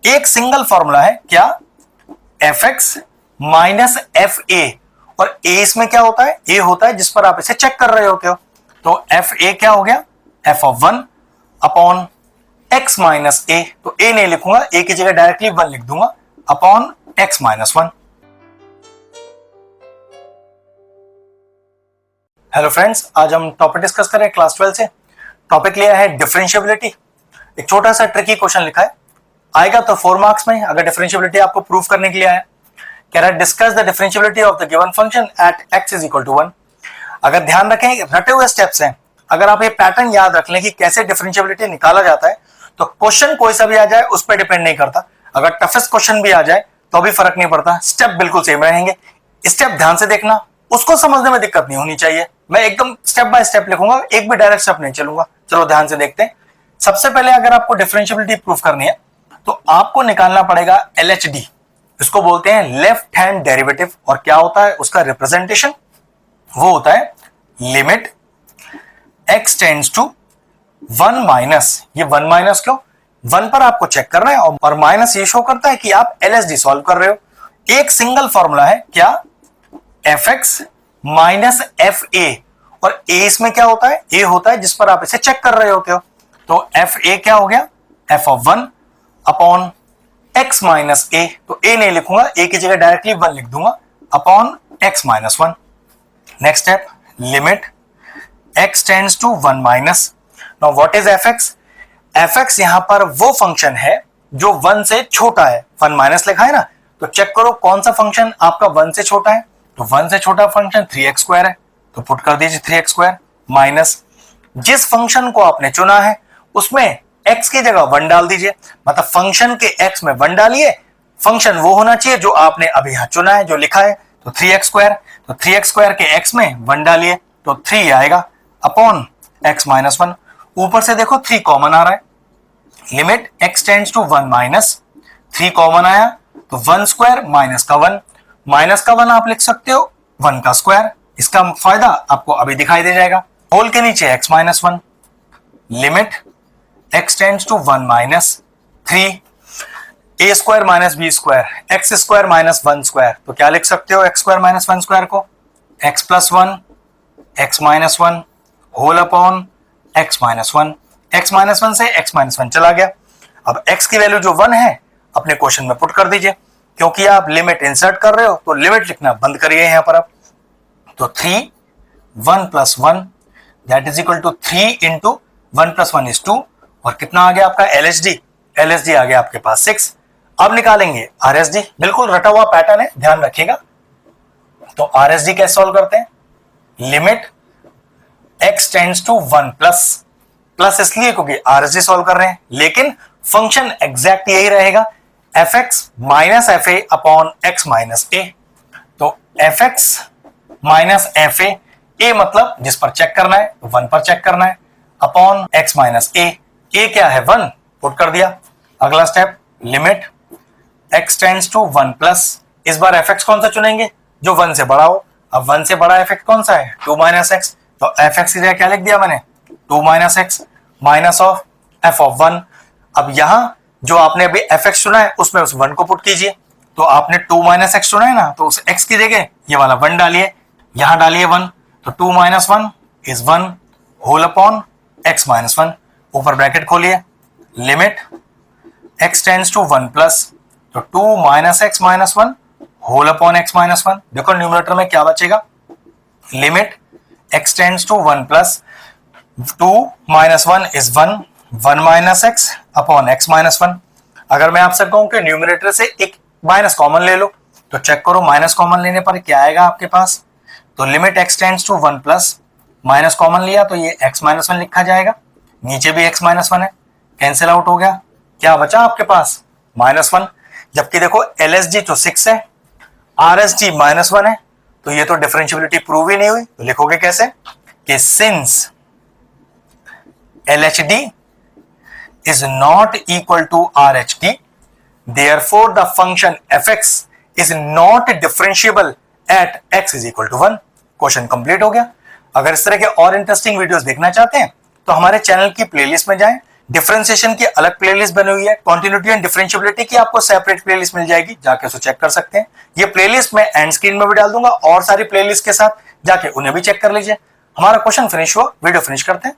एक single formula है क्या, एफ एक्स माइनस एफ ए, और ए इसमें क्या होता है, ए होता है जिस पर आप इसे चेक कर रहे होते हो। तो एफ ए क्या हो गया, f of 1 upon x minus a, तो ए नहीं लिखूंगा, ए की जगह डायरेक्टली 1 लिख दूंगा upon x minus 1। Hello friends, आज हम टॉपिक डिस्कस करें क्लास 12 से। टॉपिक लिया है डिफरेंशिएबिलिटी। एक छोटा सा ट्रिकी क्वेश्चन लिखा है, आएगा तो 4 मार्क्स में अगर डिफरेंशिएबिलिटी आपको प्रूव करने के लिए आया। कह रहा है discuss the differentiability of the given function at x is equal to 1। अगर ध्यान रखें, रटे हुए स्टेप्स हैं, अगर आप ये पैटर्न याद रख लें कि कैसे डिफरेंशिएबिलिटी निकाला जाता है, तो क्वेश्चन कोई सा भी आ जाए उस पर डिपेंड नहीं करता। अगर टफेस्ट क्वेश्चन भी आ जाए तो भी फर्क नहीं पड़ता, स्टेप बिल्कुल सेम रहेंगे। स्टेप ध्यान से देखना, उसको समझने में दिक्कत नहीं होनी चाहिए। मैं एकदम स्टेप बाय स्टेप लिखूंगा, एक भी डायरेक्ट स्टेप नहीं चलूंगा। चलो ध्यान से देखते हैं। सबसे पहले अगर आपको डिफरेंशिएबिलिटी प्रूफ करनी है तो आपको निकालना पड़ेगा LHD, इसको बोलते हैं लेफ्ट हैंड डेरिवेटिव। और क्या होता है उसका रिप्रेजेंटेशन, वो होता है limit x tends to 1 minus, ये 1 माइनस क्यों, 1 पर आपको चेक करना है और माइनस ये शो करता है कि आप LHD सॉल्व कर रहे हो। एक सिंगल फॉर्मूला है क्या, एफ एक्स माइनस एफ ए, और ए इसमें क्या होता है, ए होता है जिस पर आप इसे चेक कर रहे होते हो। तो एफ ए क्या हो गया, f of 1 upon x minus a, तो ए नहीं लिखूंगा, ए की जगह डायरेक्टली 1 लिख दूंगा upon x minus 1। Next step, limit x tends to 1 minus. Now what is f x, f x यहां पर वो फंक्शन है जो 1 से छोटा है। 1 माइनस लिखा है ना, तो चेक करो कौन सा फंक्शन आपका 1 से छोटा है। तो 1 से छोटा फंक्शन 3x स्क्वायर है, तो पुट कर दीजिए 3x स्क्वायर माइनस जिस फंक्शन को आपने चुना है उसमें x की जगह 1 डाल दीजिए। मतलब फंक्शन के x में 1 डालिए, फंक्शन वो होना चाहिए जो आपने अभी यहां चुना है, जो लिखा है। तो 3x स्क्वायर, तो 3x स्क्वायर के x में 1 डालिए तो 3 आएगा अपॉन x माइनस 1। ऊपर से देखो 3 कॉमन आ रहा है, limit x tends to 1 minus, 3 common आया तो 1 स्क्वायर माइनस का 1, माइनस का 1 आप लिख सकते हो 1 का स्क्वायर। इसका फायदा आपको अभी दिखाई दे जाएगा। होल के नीचे x minus 1, limit x tends to 1 minus 3, a square minus b square, x square minus 1 square. तो क्या लिख सकते हो x स्क्वायर माइनस 1 स्क्वायर को, x plus 1 x minus 1 whole upon x minus 1। x minus 1 से x minus 1 चला गया। अब x की वैल्यू जो 1 है अपने क्वेश्चन में पुट कर दीजिए, क्योंकि आप लिमिट इंसर्ट कर रहे हो तो लिमिट लिखना बंद करिए यहां पर आप। तो 3 1 plus 1 that is equal to 3 into 1 plus 1 is 2, और कितना आ गया आपका LHD, LHD आ गया आपके पास 6। अब निकालेंगे RSD, बिल्कुल रटा हुआ पैटर्न है, ध्यान रखिएगा। तो RSD कैसे सॉल्व करते हैं, limit x tends to 1 plus, plus इसलिए क्योंकि RSD सॉल्व कर रहे हैं, लेकिन फंक्शन एग्जैक्ट यही रहेगा, f x minus f a upon x minus a. तो f x minus f a मतलब जिस पर चेक करना है 1 पर चेक करना है, अपॉन एक्स माइनस ए क्या है 1, पुट कर दिया। अगला step, limit x tends to 1 plus, इस बार एफ एक्स कौन सा चुनेंगे जो 1 से बड़ा हो। अब 1 से बड़ा एफ एक्स कौन सा है, 2 माइनस एक्स, तो एफ एक्स की जगह क्या लिख दिया मैंने 2 minus x minus of F of 1। अब यहां जो आपने अभी एफ एक्स चुना है उसमें उस 1 को पुट कीजिए। तो आपने 2 माइनस एक्स चुना है ना, तो उस x की जगह ये वाला 1 डालिए, यहां डालिए 1, तो 2 minus 1 is 1 whole upon x minus 1। ऊपर ब्रैकेट खोलिए, limit x tends to 1 plus, तो 2 minus x minus 1 whole upon x minus 1। देखो न्यूमरेटर में क्या बचेगा, limit x tends to 1 plus 2 minus 1 is 1, 1 minus x upon x minus 1। अगर मैं आपसे कहूं कि न्यूमरेटर से एक माइनस कॉमन ले लो, तो चेक करो माइनस कॉमन लेने पर क्या आएगा आपके पास। तो limit x tends to 1 plus, minus common लिया तो ये x माइनस 1 लिखा जाएगा, नीचे भी x माइनस 1 है, कैंसिल आउट हो गया। क्या बचा आपके पास माइनस 1। जबकि देखो LHD तो 6 है, RSD माइनस 1 है, तो ये तो डिफरेंशिएबिलिटी प्रूव ही नहीं हुई। तो लिखोगे कैसे कि since LHD is not equal to RHD, therefore the function fx is not differentiable at x is equal to 1। Question complete हो गया। अगर इस तरह के और इंटरेस्टिंग वीडियोस देखना चाहते हैं तो हमारे चैनल की प्लेलिस्ट में जाएं, डिफरेंशिएशन की अलग प्लेलिस्ट बनी हुई है, कॉन्टिन्यूटी एंड डिफरेंशिएबिलिटी की आपको सेपरेट प्लेलिस्ट मिल जाएगी, जाके उसको चेक कर सकते हैं। ये प्लेलिस्ट मैं एंड स्क्रीन में भी डाल दूंगा और सारी प्लेलिस्ट के साथ, जाके उन्हें भी चेक कर लीजिए। हमारा क्वेश्चन फिनिश हुआ, वीडियो फिनिश करते हैं।